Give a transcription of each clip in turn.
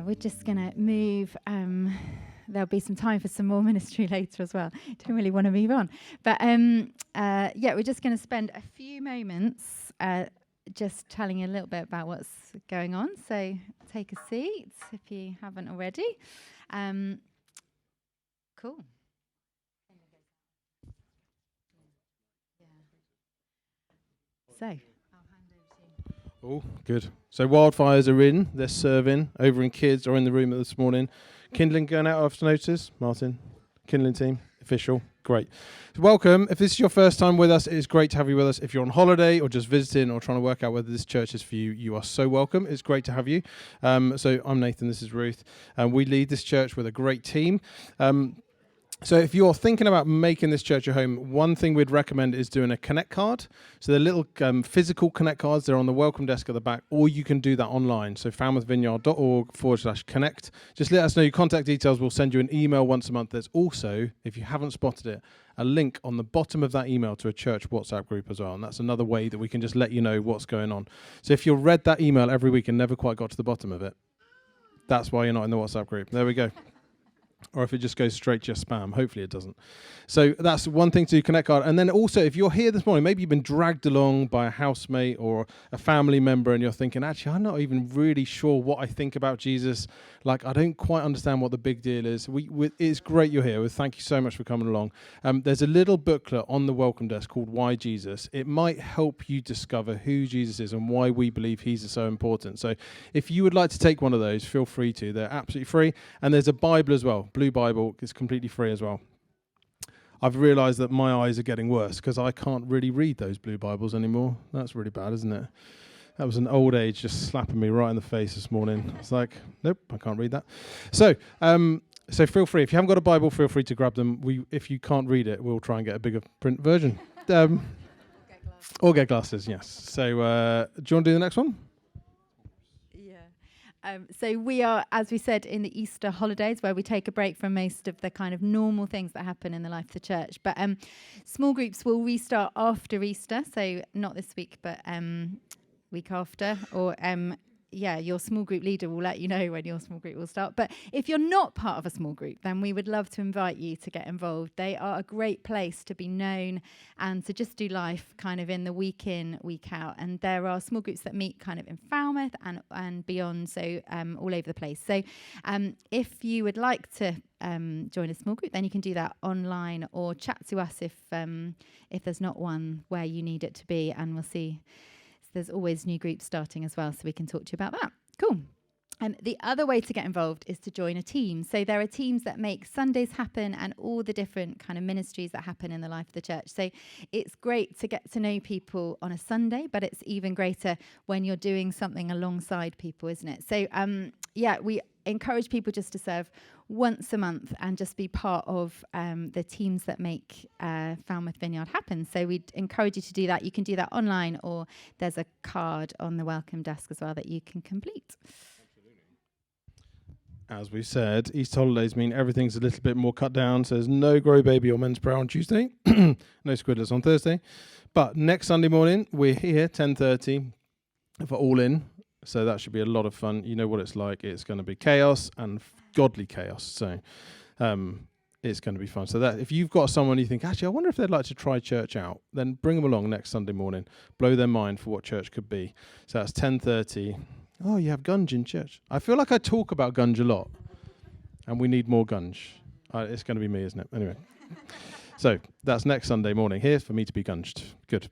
We're just going to move. There'll be some time for some more ministry later as well. Don't really want to move on. But we're just going to spend a few moments just telling you a little bit about what's going on. So take a seat if you haven't already. Cool. So, I'll hand over to you. Oh, good. So wildfires are in. They're serving over in kids or in the room this morning. Kindling going out after notice. Martin, kindling team, official. Great. Welcome. If this is your first time with us, it is great to have you with us. If you're on holiday or just visiting or trying to work out whether this church is for you, you are so welcome. It's great to have you. So I'm Nathan. This is Ruth. We lead this church with a great team. So if you're thinking about making this church your home, one thing we'd recommend is doing a Connect card. So they're little physical Connect cards. They're on the welcome desk at the back, or you can do that online. So falmouthvineyard.org/connect. Just let us know your contact details. We'll send you an email once a month. There's also, if you haven't spotted it, a link on the bottom of that email to a church WhatsApp group as well. And that's another way that we can just let you know what's going on. So if you read that email every week and never quite got to the bottom of it, that's why you're not in the WhatsApp group. There we go. Or if it just goes straight to your spam. Hopefully it doesn't. So that's one thing to do, Connect card. And then also, if you're here this morning, maybe you've been dragged along by a housemate or a family member and you're thinking, actually, I'm not even really sure what I think about Jesus. Like, I don't quite understand what the big deal is. It's great you're here. Thank you so much for coming along. There's a little booklet on the welcome desk called Why Jesus. It might help you discover who Jesus is and why we believe he's so important. So if you would like to take one of those, feel free to. They're absolutely free. And there's a Bible as well. Blue Bible is completely free as well. I've realised that my eyes are getting worse because I can't really read those blue Bibles anymore. That's really bad, isn't it? That was an old age just slapping me right in the face this morning. It's like, nope, I can't read that. So feel free. If you haven't got a Bible, feel free to grab them. If you can't read it, we'll try and get a bigger print version. Or get glasses, yes. So do you want to do the next one? So we are, as we said, in the Easter holidays where we take a break from most of the kind of normal things that happen in the life of the church. But small groups will restart after Easter, so not this week, but week after. Or your small group leader will let you know when your small group will start. But if you're not part of a small group, then we would love to invite you to get involved. They are a great place to be known and to just do life kind of in the week in, week out. And there are small groups that meet kind of in Falmouth and beyond, so all over the place. So if you would like to join a small group, then you can do that online or chat to us if there's not one where you need it to be, and we'll see. There's always new groups starting as well, so we can talk to you about that. Cool. The other way to get involved is to join a team. So there are teams that make Sundays happen and all the different kind of ministries that happen in the life of the church. So it's great to get to know people on a Sunday, but it's even greater when you're doing something alongside people, isn't it? So we encourage people just to serve once a month and just be part of the teams that make Falmouth Vineyard happen. So we'd encourage you to do that. You can do that online, or there's a card on the welcome desk as well that you can complete. As we said, Easter holidays mean everything's a little bit more cut down. So there's no Grow Baby or Men's Prayer on Tuesday. No Squidlers on Thursday. But next Sunday morning, we're here, 10:30, for All In. So that should be a lot of fun. You know what it's like. It's going to be chaos and godly chaos. So it's going to be fun. So that if you've got someone you think, actually, I wonder if they'd like to try church out, then bring them along next Sunday morning. Blow their mind for what church could be. So that's 10:30. Oh, you have gunge in church. I feel like I talk about gunge a lot, and we need more gunge. It's going to be me, isn't it? Anyway. So that's next Sunday morning here for me to be gunged. Good.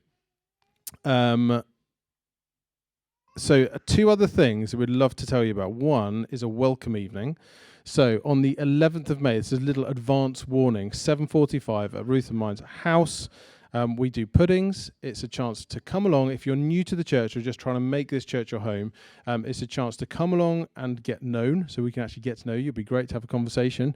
So two other things that we'd love to tell you about. One is a welcome evening. So on the 11th of May, this is a little advance warning, 7:45 at Ruth and mine's house. We do puddings. It's a chance to come along. If you're new to the church or just trying to make this church your home, it's a chance to come along and get known, so we can actually get to know you. It'd be great to have a conversation.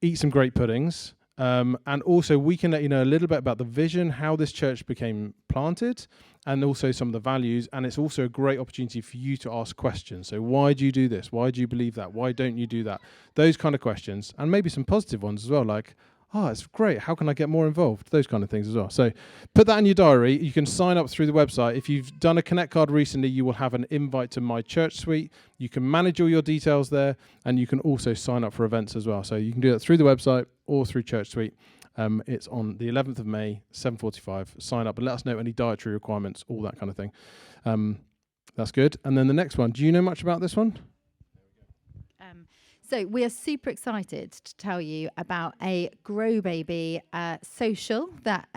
Eat some great puddings. And also we can let you know a little bit about the vision, how this church became planted, and also some of the values. And it's also a great opportunity for you to ask questions. So why do you do this? Why do you believe that? Why don't you do that? Those kind of questions. And maybe some positive ones as well, like, oh, it's great. How can I get more involved? Those kind of things as well. So put that in your diary. You can sign up through the website. If you've done a Connect card recently, you will have an invite to My Church Suite. You can manage all your details there, and you can also sign up for events as well. So you can do that through the website or through Church Suite. It's on the 11th of May, 7:45. Sign up and let us know any dietary requirements, all that kind of thing. That's good. And then the next one. Do you know much about this one? So we are super excited to tell you about a Grow Baby social that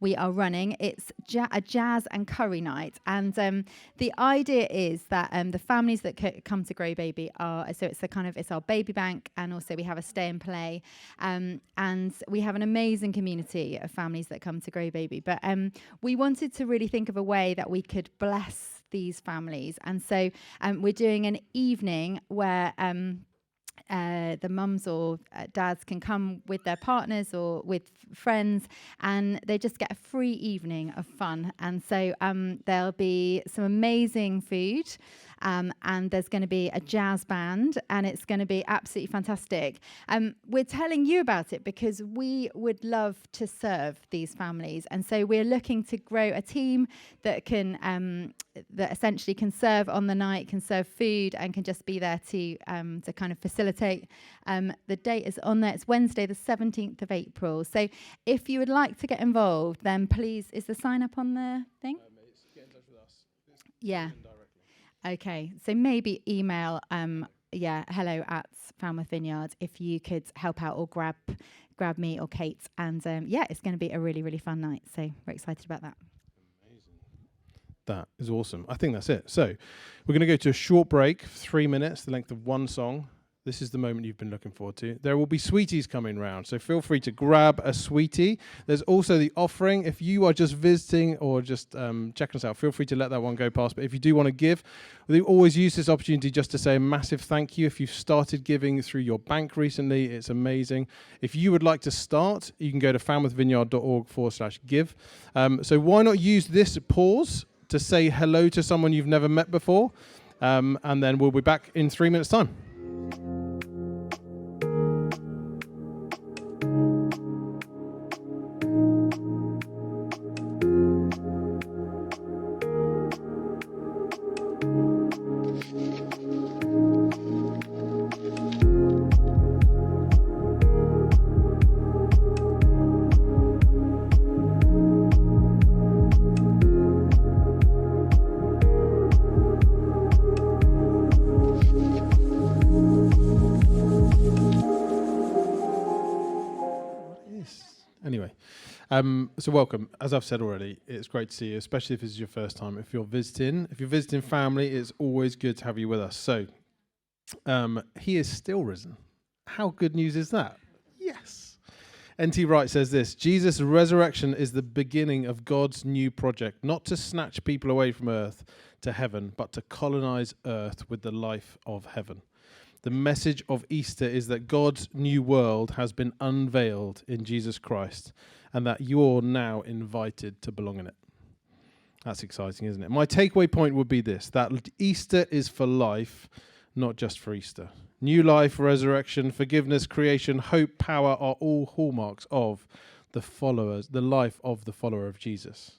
we are running. It's a jazz and curry night, and the idea is that the families that come to Grow Baby are, so it's our baby bank, and also we have a stay and play, and we have an amazing community of families that come to Grow Baby. But we wanted to really think of a way that we could bless these families, and so we're doing an evening where the mums or dads can come with their partners or with friends, and they just get a free evening of fun. And so there'll be some amazing food, and there's going to be a jazz band, and it's going to be absolutely fantastic. We're telling you about it because we would love to serve these families, and so we're looking to grow a team that can that essentially can serve on the night, can serve food, and can just be there to kind of facilitate. The date is on there. It's Wednesday, the 17th of April. So if you would like to get involved, then please, is the sign up on the thing? Get in touch with us. Yeah. Okay. So maybe email, hello@Falmouth Vineyard if you could help out, or grab me or Kate. And it's going to be a really, really fun night. So we're excited about that. That is awesome. I think that's it. So we're going to go to a short break, 3 minutes, the length of one song. This is the moment you've been looking forward to. There will be sweeties coming round, so feel free to grab a sweetie. There's also the offering. If you are just visiting or just checking us out, feel free to let that one go past. But if you do want to give, we always use this opportunity just to say a massive thank you. If you've started giving through your bank recently, it's amazing. If you would like to start, you can go to falmouthvineyard.org/give. So why not use this pause to say hello to someone you've never met before, and then we'll be back in 3 minutes' time. So welcome. As I've said already, it's great to see you, especially if this is your first time. If you're visiting family, it's always good to have you with us. So he is still risen. How good news is that? Yes. N.T. Wright says this: Jesus' resurrection is the beginning of God's new project, not to snatch people away from earth to heaven, but to colonize earth with the life of heaven. The message of Easter is that God's new world has been unveiled in Jesus Christ, and that you're now invited to belong in it. That's exciting, isn't it? My takeaway point would be this: that Easter is for life, not just for Easter. New life, resurrection, forgiveness, creation, hope, power are all hallmarks of the life of the follower of Jesus.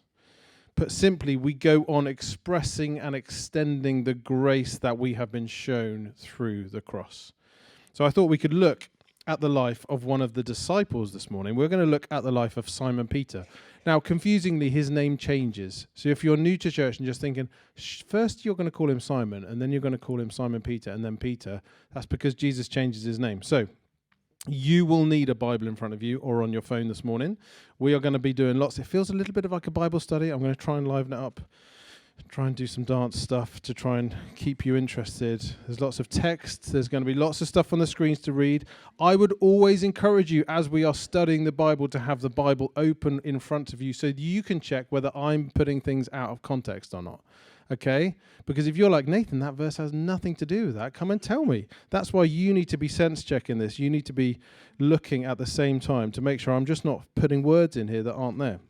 Put simply, we go on expressing and extending the grace that we have been shown through the cross. So I thought we could look at the life of one of the disciples this morning. We're going to look at the life of Simon Peter. Now, confusingly, his name changes. So if you're new to church and just thinking, first you're going to call him Simon, and then you're going to call him Simon Peter, and then Peter, that's because Jesus changes his name. So you will need a Bible in front of you or on your phone this morning. We are going to be doing lots. It feels a little bit of like a Bible study. I'm going to try and liven it up, try and do some dance stuff to try and keep you interested. There's lots of text. There's going to be lots of stuff on the screens to read. I would always encourage you, as we are studying the Bible, to have the Bible open in front of you so that you can check whether I'm putting things out of context or not. Okay? Because if you're like, Nathan, that verse has nothing to do with that, come and tell me. That's why you need to be sense checking this. You need to be looking at the same time to make sure I'm just not putting words in here that aren't there.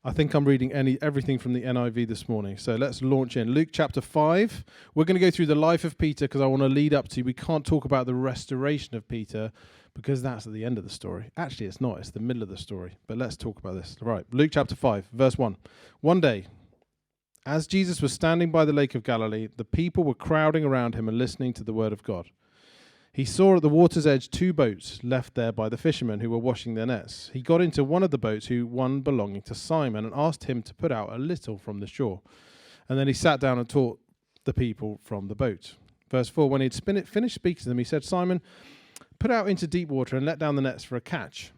I think I'm reading everything from the NIV this morning. So let's launch in. Luke chapter 5. We're going to go through the life of Peter because I want to lead up to, we can't talk about the restoration of Peter because that's at the end of the story. Actually, it's not. It's the middle of the story. But let's talk about this. Right. Luke chapter 5, verse 1. One day, as Jesus was standing by the lake of Galilee, the people were crowding around him and listening to the word of God. He saw at the water's edge 2 boats left there by the fishermen who were washing their nets. He got into one of the boats, one belonging to Simon, and asked him to put out a little from the shore. And then he sat down and taught the people from the boat. Verse 4, when he had finished speaking to them, he said, Simon, put out into deep water and let down the nets for a catch.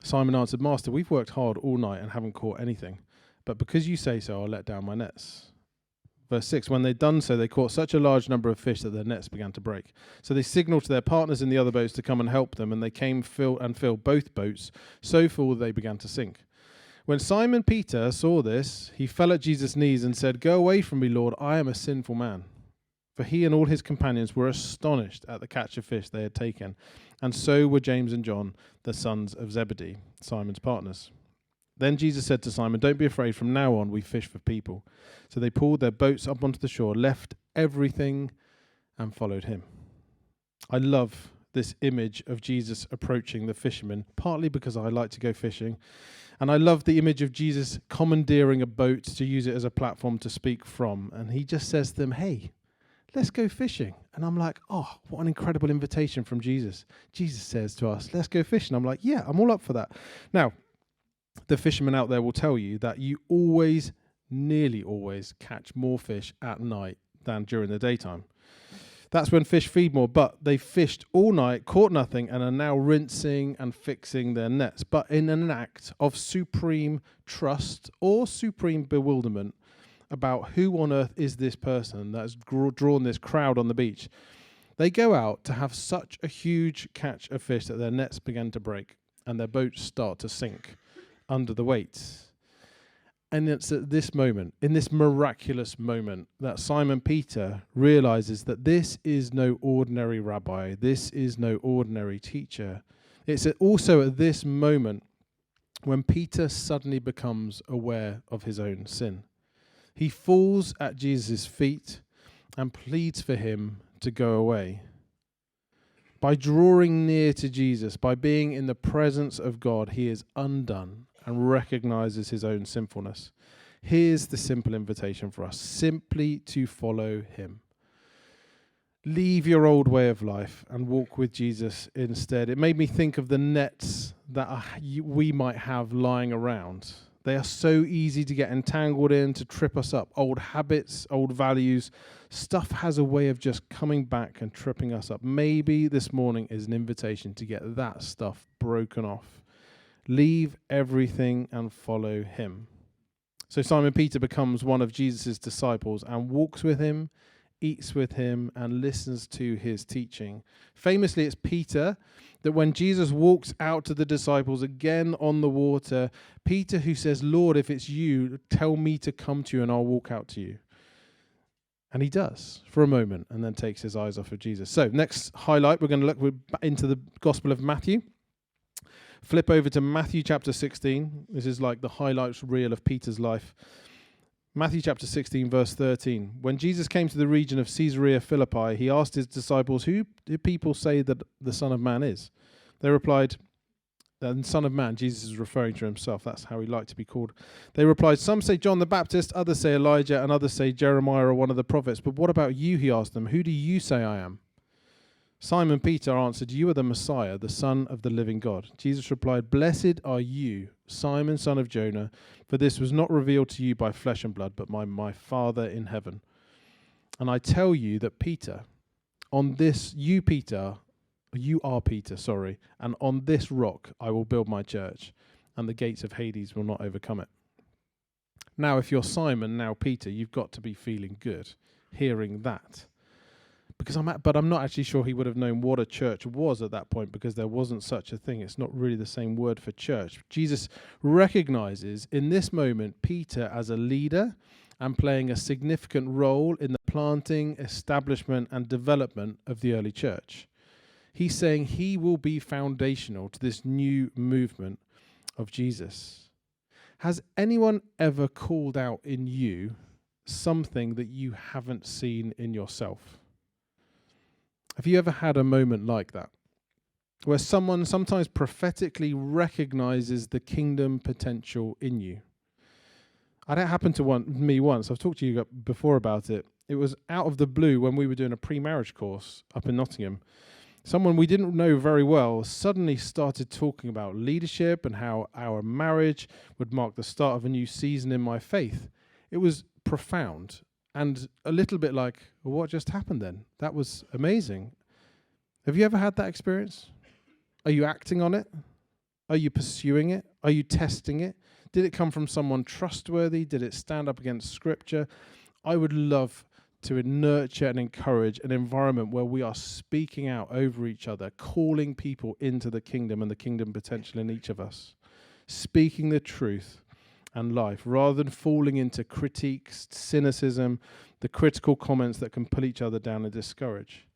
Simon answered, Master, we've worked hard all night and haven't caught anything. But because you say so, I'll let down my nets. Verse 6, when they'd done so, they caught such a large number of fish that their nets began to break. So they signaled to their partners in the other boats to come and help them, and they came and filled both boats, so full they began to sink. When Simon Peter saw this, he fell at Jesus' knees and said, Go away from me, Lord, I am a sinful man. For he and all his companions were astonished at the catch of fish they had taken, and so were James and John, the sons of Zebedee, Simon's partners. Then Jesus said to Simon, Don't be afraid, from now on we fish for people. So they pulled their boats up onto the shore, left everything, and followed him. I love this image of Jesus approaching the fishermen, partly because I like to go fishing, and I love the image of Jesus commandeering a boat to use it as a platform to speak from, and he just says to them, hey, let's go fishing. And I'm like, oh, what an incredible invitation from Jesus. Jesus says to us, let's go fishing. I'm like, yeah, I'm all up for that. Now, the fishermen out there will tell you that you nearly always catch more fish at night than during the daytime. That's when fish feed more, but they fished all night, caught nothing, and are now rinsing and fixing their nets. But in an act of supreme trust or supreme bewilderment about who on earth is this person that's drawn this crowd on the beach, they go out to have such a huge catch of fish that their nets begin to break and their boats start to sink under the weight. And it's at this moment, in this miraculous moment, that Simon Peter realizes that this is no ordinary rabbi. This is no ordinary teacher. It's also at this moment when Peter suddenly becomes aware of his own sin. He falls at Jesus' feet and pleads for him to go away. By drawing near to Jesus, by being in the presence of God, he is undone and recognizes his own sinfulness. Here's the simple invitation for us, simply to follow him. Leave your old way of life and walk with Jesus instead. It made me think of the nets that we might have lying around. They are so easy to get entangled in, to trip us up. Old habits, old values, stuff has a way of just coming back and tripping us up. Maybe this morning is an invitation to get that stuff broken off. Leave everything and follow him. So Simon Peter becomes one of Jesus' disciples and walks with him, eats with him, and listens to his teaching. Famously, it's Peter that when Jesus walks out to the disciples again on the water, Peter who says, Lord, if it's you, tell me to come to you and I'll walk out to you. And he does for a moment and then takes his eyes off of Jesus. So next highlight, we're going to look into the Gospel of Matthew. Flip over to Matthew chapter 16. This is like the highlights reel of Peter's life. Matthew chapter 16, verse 13. When Jesus came to the region of Caesarea Philippi, he asked his disciples, who do people say that the Son of Man is? They replied, the Son of Man, Jesus is referring to himself. That's how he liked to be called. They replied, some say John the Baptist, others say Elijah, and others say Jeremiah or one of the prophets. But what about you, he asked them. Who do you say I am? Simon Peter answered, you are the Messiah, the Son of the living God. Jesus replied, blessed are you, Simon, son of Jonah, for this was not revealed to you by flesh and blood, but by my Father in heaven. And I tell you that Peter, on this, you are Peter, and on this rock I will build my church, and the gates of Hades will not overcome it. Now, if you're Simon, now Peter, you've got to be feeling good hearing that. But I'm not actually sure he would have known what a church was at that point because there wasn't such a thing. It's not really the same word for church. Jesus recognizes in this moment Peter as a leader and playing a significant role in the planting, establishment, and development of the early church. He's saying he will be foundational to this new movement of Jesus. Has anyone ever called out in you something that you haven't seen in yourself? Have you ever had a moment like that, where someone sometimes prophetically recognizes the kingdom potential in you? That happened to me once. I've talked to you before about it. It was out of the blue when we were doing a pre-marriage course up in Nottingham. Someone we didn't know very well suddenly started talking about leadership and how our marriage would mark the start of a new season in my faith. It was profound and a little bit like, well, what just happened then? That was amazing. Have you ever had that experience? Are you acting on it? Are you pursuing it? Are you testing it? Did it come from someone trustworthy? Did it stand up against Scripture? I would love to nurture and encourage an environment where we are speaking out over each other, calling people into the kingdom and the kingdom potential in each of us, speaking the truth and life, rather than falling into critiques, cynicism, the critical comments that can pull each other down and discourage.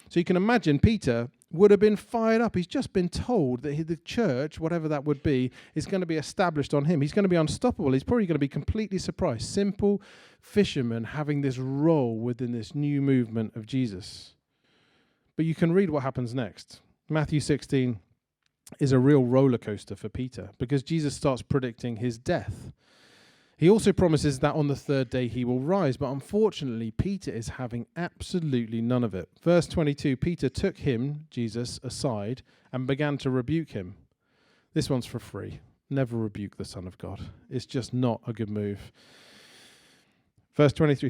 So you can imagine Peter would have been fired up. He's just been told that the church, whatever that would be, is going to be established on him. He's going to be unstoppable. He's probably going to be completely surprised. Simple fisherman having this role within this new movement of Jesus. But you can read what happens next. Matthew 16 is a real roller coaster for Peter because Jesus starts predicting his death. He also promises that on the third day he will rise, but unfortunately Peter is having absolutely none of it. Verse 22, Peter took him, Jesus, aside and began to rebuke him. This one's for free. Never rebuke the Son of God. It's just not a good move. Verse 22,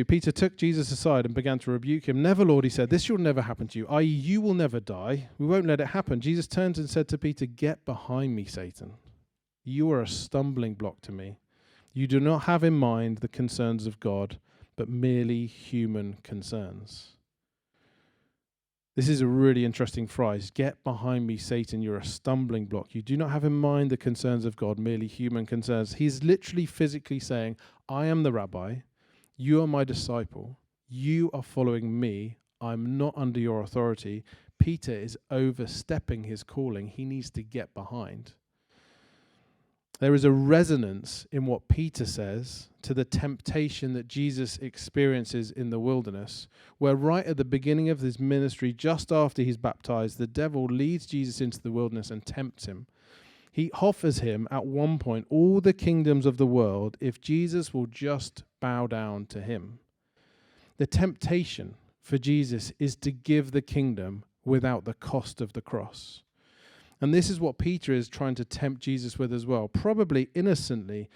Peter took Jesus aside and began to rebuke him. Never, Lord, he said, this shall never happen to you, i.e. you will never die. We won't let it happen. Jesus turned and said to Peter, get behind me, Satan. You are a stumbling block to me. You do not have in mind the concerns of God, but merely human concerns. This is a really interesting phrase. Get behind me, Satan. You're a stumbling block. You do not have in mind the concerns of God, merely human concerns. He's literally physically saying, I am the rabbi. You are my disciple. You are following me. I'm not under your authority. Peter is overstepping his calling. He needs to get behind. There is a resonance in what Peter says to the temptation that Jesus experiences in the wilderness, where right at the beginning of his ministry, just after he's baptized, the devil leads Jesus into the wilderness and tempts him. He offers him at one point all the kingdoms of the world if Jesus will just bow down to him. The temptation for Jesus is to give the kingdom without the cost of the cross. And this is what Peter is trying to tempt Jesus with as well. Probably innocently,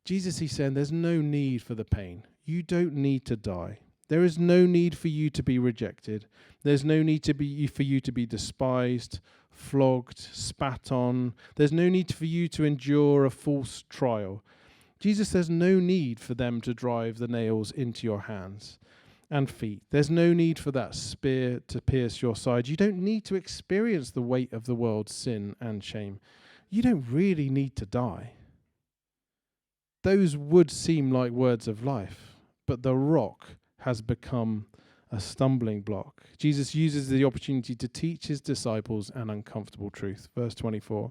Jesus is saying there's no need for the pain. You don't need to die. There is no need for you to be rejected. There's no need for you to be despised, flogged, spat on. There's no need for you to endure a false trial. Jesus, there's no need for them to drive the nails into your hands and feet. There's no need for that spear to pierce your side. You don't need to experience the weight of the world's sin and shame. You don't really need to die. Those would seem like words of life, but the rock has become a stumbling block. Jesus uses the opportunity to teach his disciples an uncomfortable truth. Verse 24.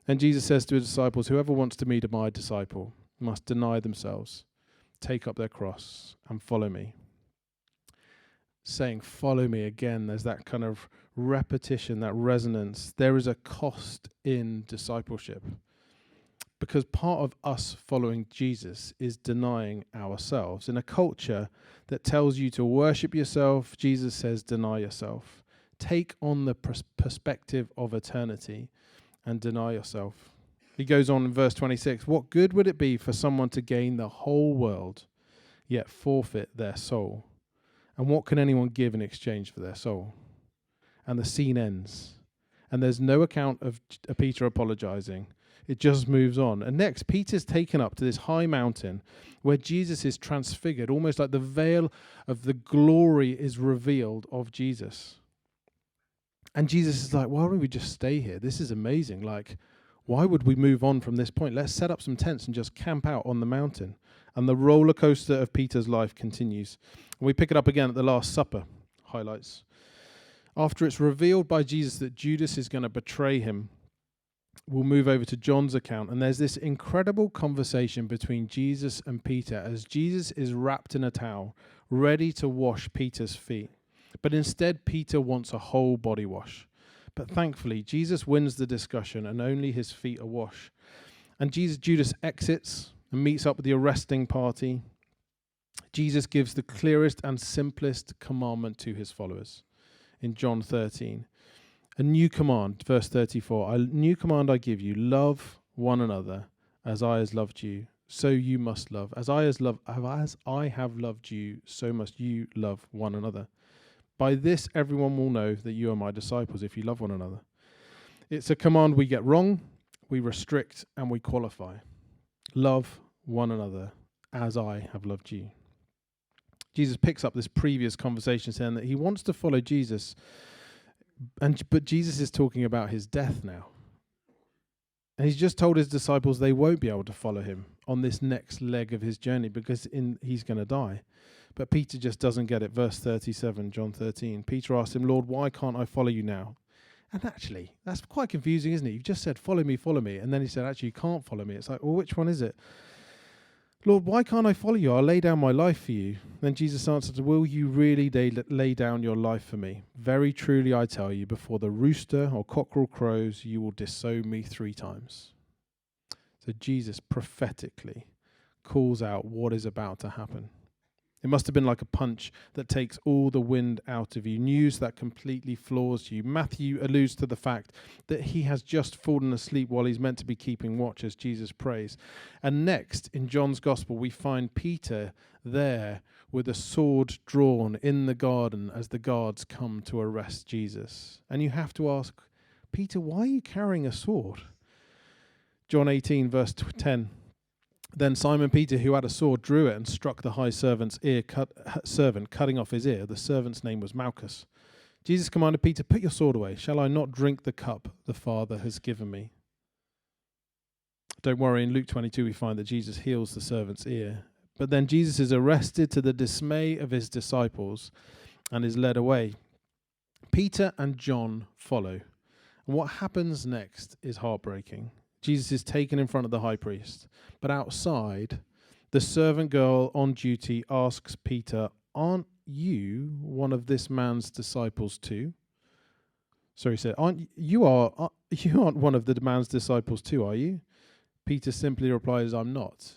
And Jesus says to his disciples, whoever wants to be my disciple must deny themselves, take up their cross, and follow me. Saying, follow me again, there's that kind of repetition, that resonance. There is a cost in discipleship because part of us following Jesus is denying ourselves. In a culture that tells you to worship yourself, Jesus says, deny yourself. Take on the perspective of eternity and deny yourself. He goes on in verse 26, what good would it be for someone to gain the whole world, yet forfeit their soul? And what can anyone give in exchange for their soul? And the scene ends. And there's no account of Peter apologizing. It just moves on. And next, Peter's taken up to this high mountain where Jesus is transfigured, almost like the veil of the glory is revealed of Jesus. And Jesus is like, why don't we just stay here? This is amazing. Like, why would we move on from this point? Let's set up some tents and just camp out on the mountain. And the roller coaster of Peter's life continues. And we pick it up again at the Last Supper highlights. After it's revealed by Jesus that Judas is going to betray him, we'll move over to John's account, and there's this incredible conversation between Jesus and Peter as Jesus is wrapped in a towel, ready to wash Peter's feet. But instead, Peter wants a whole body wash. But thankfully, Jesus wins the discussion and only his feet are washed. And Judas exits and meets up with the arresting party. Jesus gives the clearest and simplest commandment to his followers in John 13. A new command, verse 34, a new command I give you, love one another as I have loved you, so you must love. As I have loved you, so must you love one another. By this everyone will know that you are my disciples if you love one another. It's a command we get wrong, we restrict, and we qualify. Love one another as I have loved you. Jesus picks up this previous conversation saying that he wants to follow Jesus, but Jesus is talking about his death now. And he's just told his disciples they won't be able to follow him on this next leg of his journey because he's going to die. But Peter just doesn't get it. Verse 37, John 13. Peter asked him, Lord, why can't I follow you now? And actually, that's quite confusing, isn't it? You've just said, follow me. And then he said, actually, you can't follow me. It's like, well, which one is it? Lord, why can't I follow you? I'll lay down my life for you. Then Jesus answered, will you really lay down your life for me? Very truly, I tell you, before the rooster or cockerel crows, you will disown me 3 times. So Jesus prophetically calls out what is about to happen. It must have been like a punch that takes all the wind out of you, news that completely floors you. Matthew alludes to the fact that he has just fallen asleep while he's meant to be keeping watch as Jesus prays. And next, in John's Gospel, we find Peter there with a sword drawn in the garden as the guards come to arrest Jesus. And you have to ask, Peter, why are you carrying a sword? John 18, verse 10. Then Simon Peter, who had a sword, drew it and struck the high servant's ear, cutting off his ear. The servant's name was Malchus. Jesus commanded Peter, put your sword away. Shall I not drink the cup the Father has given me? Don't worry, in Luke 22 we find that Jesus heals the servant's ear. But then Jesus is arrested to the dismay of his disciples and is led away. Peter and John follow. And what happens next is heartbreaking. Jesus is taken in front of the high priest. But outside, the servant girl on duty asks Peter, aren't you one of this man's disciples too? So he said, you aren't one of the man's disciples too, are you? Peter simply replies, I'm not.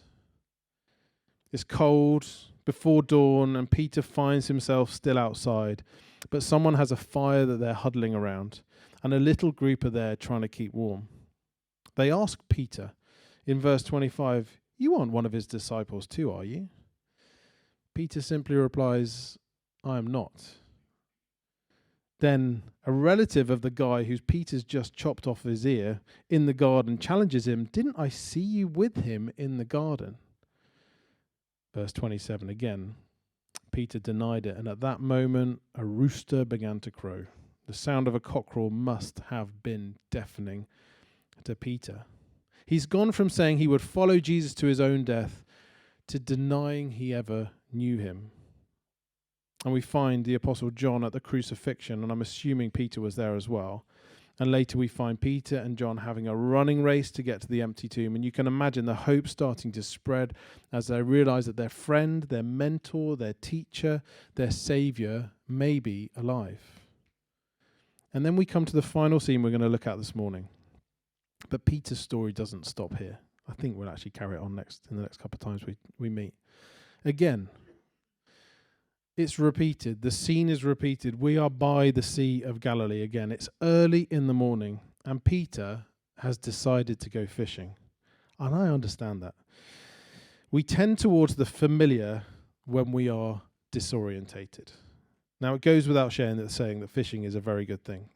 It's cold, before dawn, and Peter finds himself still outside. But someone has a fire that they're huddling around, and a little group are there trying to keep warm. They ask Peter in verse 25, you aren't one of his disciples too, are you? Peter simply replies, I am not. Then a relative of the guy whose Peter's just chopped off his ear in the garden challenges him, didn't I see you with him in the garden? Verse 27 again, Peter denied it, and at that moment a rooster began to crow. The sound of a cockerel must have been deafening to Peter. He's gone from saying he would follow Jesus to his own death to denying he ever knew him. And we find the Apostle John at the crucifixion, and I'm assuming Peter was there as well. And later we find Peter and John having a running race to get to the empty tomb. And you can imagine the hope starting to spread as they realize that their friend, their mentor, their teacher, their savior may be alive. And then we come to the final scene we're going to look at this morning. But Peter's story doesn't stop here. I think we'll actually carry it on in the next couple of times we meet. Again, it's repeated. The scene is repeated. We are by the Sea of Galilee again. It's early in the morning, and Peter has decided to go fishing. And I understand that. We tend towards the familiar when we are disorientated. Now, it goes without saying that fishing is a very good thing.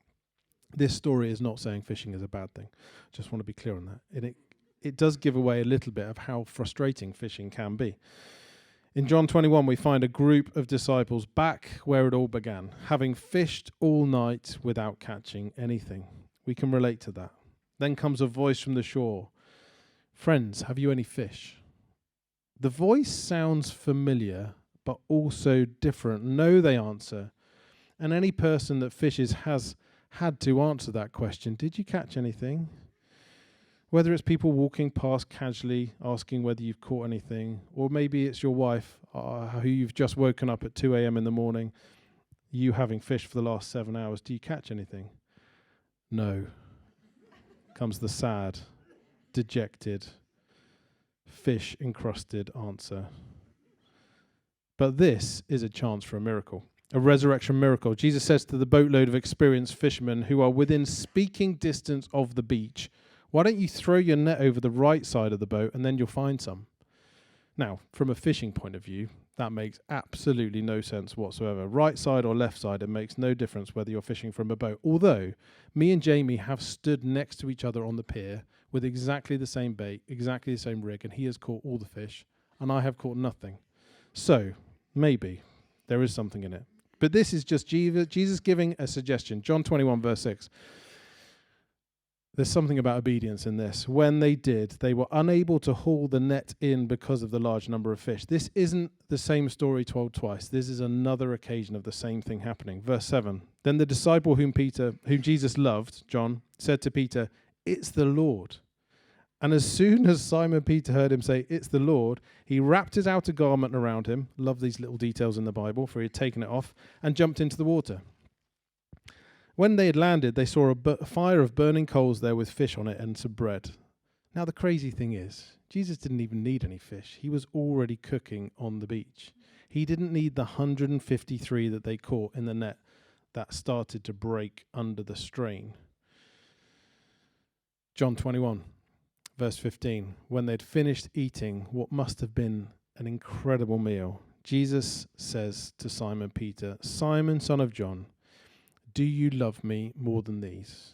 This story is not saying fishing is a bad thing. Just want to be clear on that. And it does give away a little bit of how frustrating fishing can be. In John 21, we find a group of disciples back where it all began, having fished all night without catching anything. We can relate to that. Then comes a voice from the shore. Friends, have you any fish? The voice sounds familiar, but also different. No, they answer. And any person that fishes has had to answer that question. Did you catch anything? Whether it's people walking past casually, asking whether you've caught anything, or maybe it's your wife who you've just woken up at 2 a.m. in the morning, you having fished for the last 7 hours. Do you catch anything? No. Comes the sad, dejected, fish-encrusted answer. But this is a chance for a miracle, a resurrection miracle. Jesus says to the boatload of experienced fishermen who are within speaking distance of the beach, why don't you throw your net over the right side of the boat and then you'll find some? Now, from a fishing point of view, that makes absolutely no sense whatsoever. Right side or left side, it makes no difference whether you're fishing from a boat. Although, me and Jamie have stood next to each other on the pier with exactly the same bait, exactly the same rig, and he has caught all the fish, and I have caught nothing. So, maybe there is something in it. But this is just Jesus giving a suggestion. John 21, verse 6. There's something about obedience in this. When they did, they were unable to haul the net in because of the large number of fish. This isn't the same story told twice. This is another occasion of the same thing happening. Verse 7. Then the disciple whom Jesus loved, John, said to Peter, "It's the Lord." And as soon as Simon Peter heard him say, "It's the Lord," he wrapped his outer garment around him. Love these little details in the Bible, for he had taken it off, and jumped into the water. When they had landed, they saw a fire of burning coals there with fish on it and some bread. Now the crazy thing is, Jesus didn't even need any fish. He was already cooking on the beach. He didn't need the 153 that they caught in the net that started to break under the strain. John 21, verse 15. When they'd finished eating what must have been an incredible meal, Jesus says to Simon Peter, "Simon, son of John, do you love me more than these?"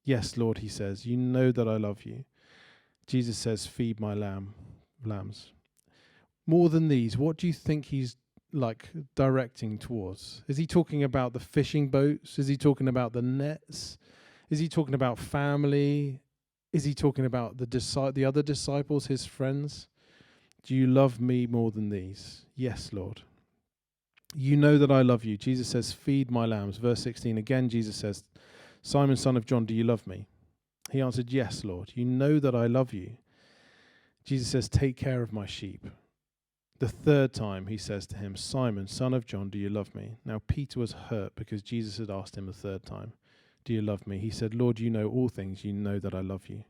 "Yes, Lord," he says, "you know that I love you." Jesus says, "Feed my lambs." More than these, what do you think he's directing towards? Is he talking about the fishing boats? Is he talking about the nets? Is he talking about family? Is he talking about the other disciples, his friends? Do you love me more than these? Yes, Lord. You know that I love you. Jesus says, "Feed my lambs." Verse 16, again, Jesus says, "Simon, son of John, do you love me?" He answered, "Yes, Lord. You know that I love you." Jesus says, "Take care of my sheep." The third time he says to him, "Simon, son of John, do you love me?" Now Peter was hurt because Jesus had asked him a third time, "Do you love me?" He said, "Lord, you know all things. You know that I love you."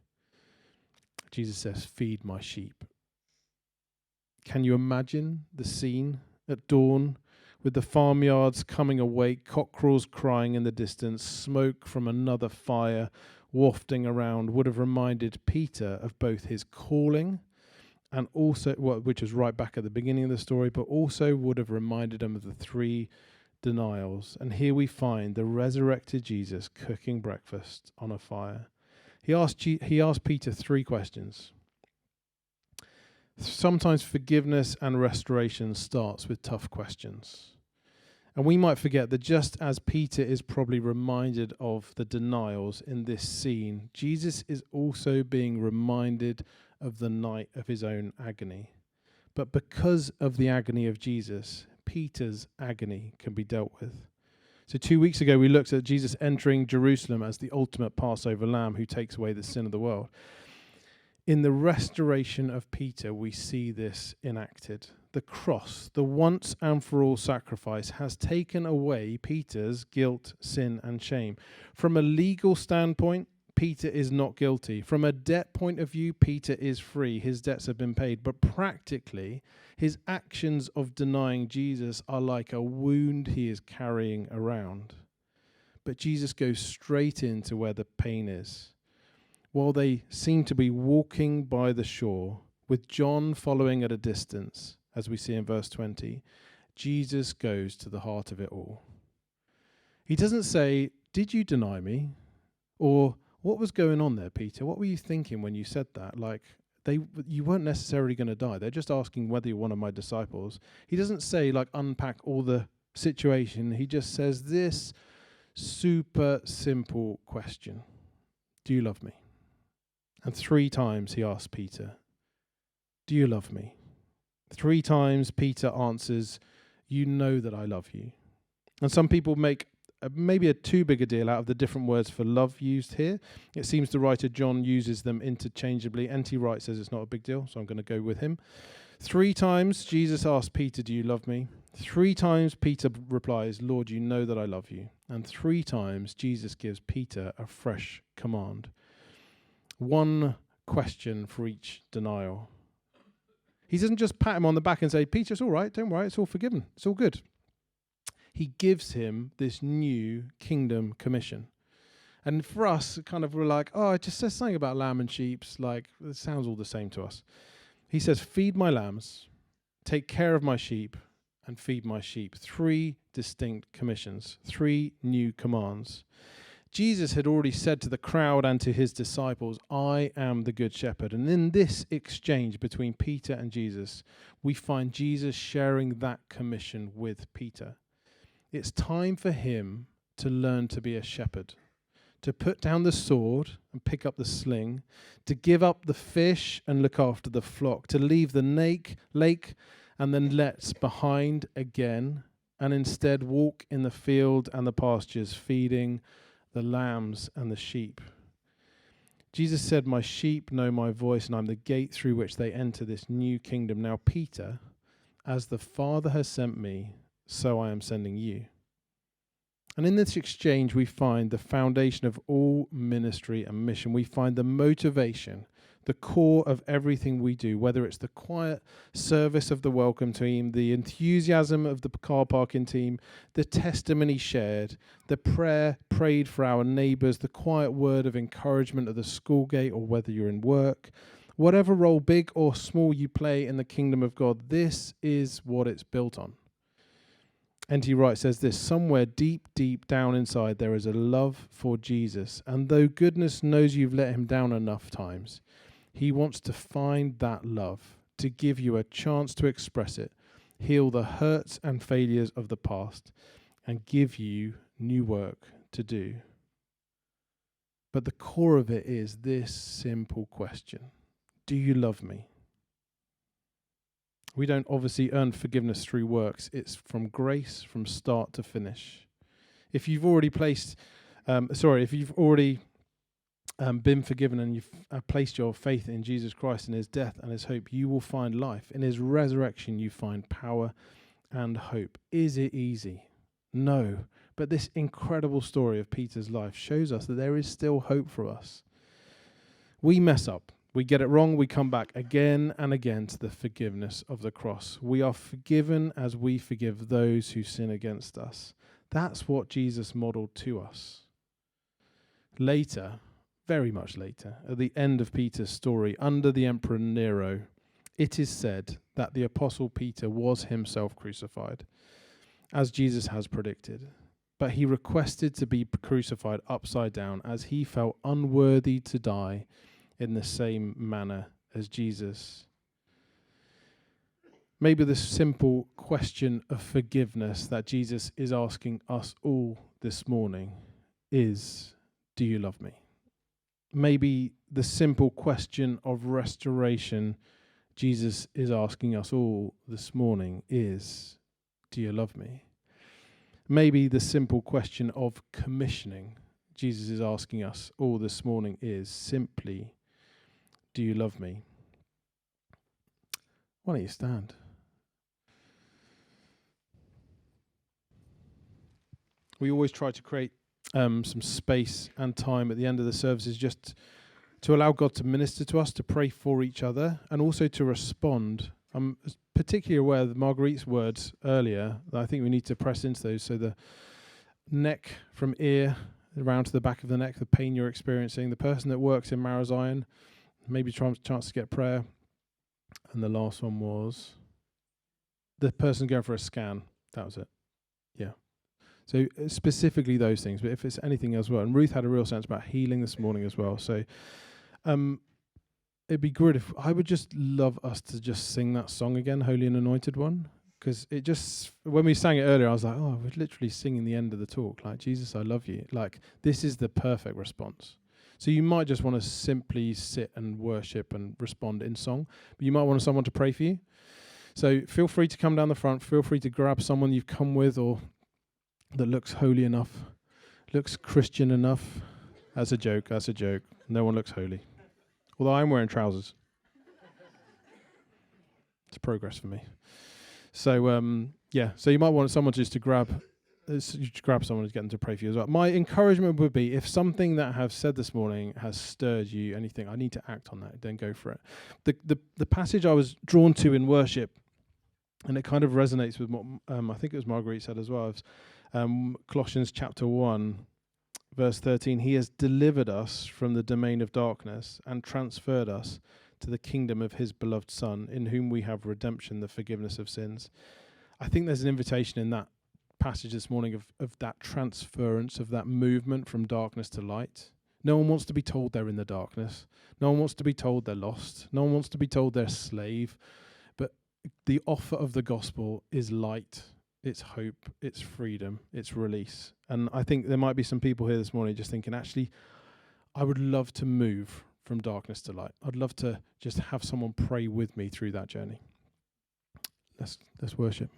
Jesus says, "Feed my sheep." Can you imagine the scene at dawn? With the farmyards coming awake, cockerels crying in the distance, smoke from another fire wafting around would have reminded Peter of both his calling and also, which was right back at the beginning of the story, but also would have reminded him of the 3 denials. And here we find the resurrected Jesus cooking breakfast on a fire. He asked Peter 3 questions. Sometimes forgiveness and restoration starts with tough questions. And we might forget that just as Peter is probably reminded of the denials in this scene, Jesus is also being reminded of the night of his own agony. But because of the agony of Jesus, Peter's agony can be dealt with. So 2 weeks ago, we looked at Jesus entering Jerusalem as the ultimate Passover lamb who takes away the sin of the world. In the restoration of Peter, we see this enacted. The cross, the once and for all sacrifice, has taken away Peter's guilt, sin, and shame. From a legal standpoint, Peter is not guilty. From a debt point of view, Peter is free. His debts have been paid. But practically, his actions of denying Jesus are like a wound he is carrying around. But Jesus goes straight into where the pain is. While they seem to be walking by the shore, with John following at a distance, as we see in verse 20, Jesus goes to the heart of it all. He doesn't say, "Did you deny me?" Or, "What was going on there, Peter? What were you thinking when you said that?" You weren't necessarily going to die. They're just asking whether you're one of my disciples. He doesn't say, unpack all the situation. He just says this super simple question. Do you love me? And 3 times he asks Peter, "Do you love me?" 3 times Peter answers, "You know that I love you." And some people make maybe a too big a deal out of the different words for love used here. It seems the writer John uses them interchangeably. N.T. Wright says it's not a big deal, so I'm going to go with him. 3 times Jesus asked Peter, do you love me? 3 times Peter replies, Lord, you know that I love you. And 3 times Jesus gives Peter a fresh command. 1 question for each denial. He doesn't just pat him on the back and say, Peter, it's all right, don't worry, it's all forgiven, it's all good. He gives him this new kingdom commission. And for us, kind of we're like, oh, it just says something about lamb and sheep, like it sounds all the same to us. He says, feed my lambs, take care of my sheep, and feed my sheep. 3 distinct commissions, 3 new commands. Jesus had already said to the crowd and to his disciples, I am the good shepherd. And in this exchange between Peter and Jesus, we find Jesus sharing that commission with Peter. It's time for him to learn to be a shepherd, to put down the sword and pick up the sling, to give up the fish and look after the flock, to leave the lake and then nets behind again, and instead walk in the field and the pastures, feeding the lambs and the sheep. Jesus said, my sheep know my voice, and I'm the gate through which they enter this new kingdom. Now, Peter, as the Father has sent me, so I am sending you. And in this exchange, we find the foundation of all ministry and mission. We find the motivation, the core of everything we do, whether it's the quiet service of the welcome team, the enthusiasm of the car parking team, the testimony shared, the prayer prayed for our neighbours, the quiet word of encouragement at the school gate, or whether you're in work. Whatever role, big or small, you play in the kingdom of God, this is what it's built on. N.T. Wright says this, somewhere deep, deep down inside there is a love for Jesus, and though goodness knows you've let him down enough times, he wants to find that love, to give you a chance to express it, heal the hurts and failures of the past, and give you new work to do. But the core of it is this simple question. Do you love me? We don't obviously earn forgiveness through works. It's from grace, from start to finish. If you've already been forgiven and you've placed your faith in Jesus Christ and his death and his hope, you will find life. In his resurrection, you find power and hope. Is it easy? No. But this incredible story of Peter's life shows us that there is still hope for us. We mess up. We get it wrong. We come back again and again to the forgiveness of the cross. We are forgiven as we forgive those who sin against us. That's what Jesus modeled to us. Later, very much later, at the end of Peter's story, under the Emperor Nero, it is said that the Apostle Peter was himself crucified, as Jesus has predicted. But he requested to be crucified upside down, as he felt unworthy to die in the same manner as Jesus. Maybe the simple question of forgiveness that Jesus is asking us all this morning is, do you love me? Maybe the simple question of restoration Jesus is asking us all this morning is, do you love me? Maybe the simple question of commissioning Jesus is asking us all this morning is simply, do you love me? Why don't you stand? We always try to create some space and time at the end of the services just to allow God to minister to us, to pray for each other, and also to respond. I'm particularly aware of Marguerite's words earlier, that I think we need to press into those. So the neck from ear around to the back of the neck, the pain you're experiencing, the person that works in Marazion, maybe chance to get prayer. And the last one was the person going for a scan. That was it. Yeah. So specifically those things, but if it's anything as well. And Ruth had a real sense about healing this morning as well. So it'd be good if I would just love us to just sing that song again, Holy and Anointed One. Because it just, when we sang it earlier, I was like, oh, we're literally singing the end of the talk. Like, Jesus, I love you. Like, this is the perfect response. So you might just want to simply sit and worship and respond in song, but you might want someone to pray for you. So feel free to come down the front. Feel free to grab someone you've come with or that looks holy enough. looks Christian enough. That's a joke. That's a joke. No one looks holy. Although I'm wearing trousers. It's progress for me. So, so you might want someone just to grab someone to get them to pray for you as well. My encouragement would be, if something that I've said this morning has stirred you, anything, I need to act on that, then go for it. The passage I was drawn to in worship, and it kind of resonates with what I think it was Marguerite said as well, Colossians chapter 1, verse 13, he has delivered us from the domain of darkness and transferred us to the kingdom of his beloved Son, in whom we have redemption, the forgiveness of sins. I think there's an invitation in that passage this morning of that transference, of that movement from darkness to light. No one wants to be told they're in the darkness. No one wants to be told they're lost. No one wants to be told they're a slave. But the offer of the gospel is light. It's hope, it's freedom, it's release. And I think there might be some people here this morning just thinking, actually, I would love to move from darkness to light. I'd love to just have someone pray with me through that journey. Let's worship.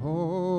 Oh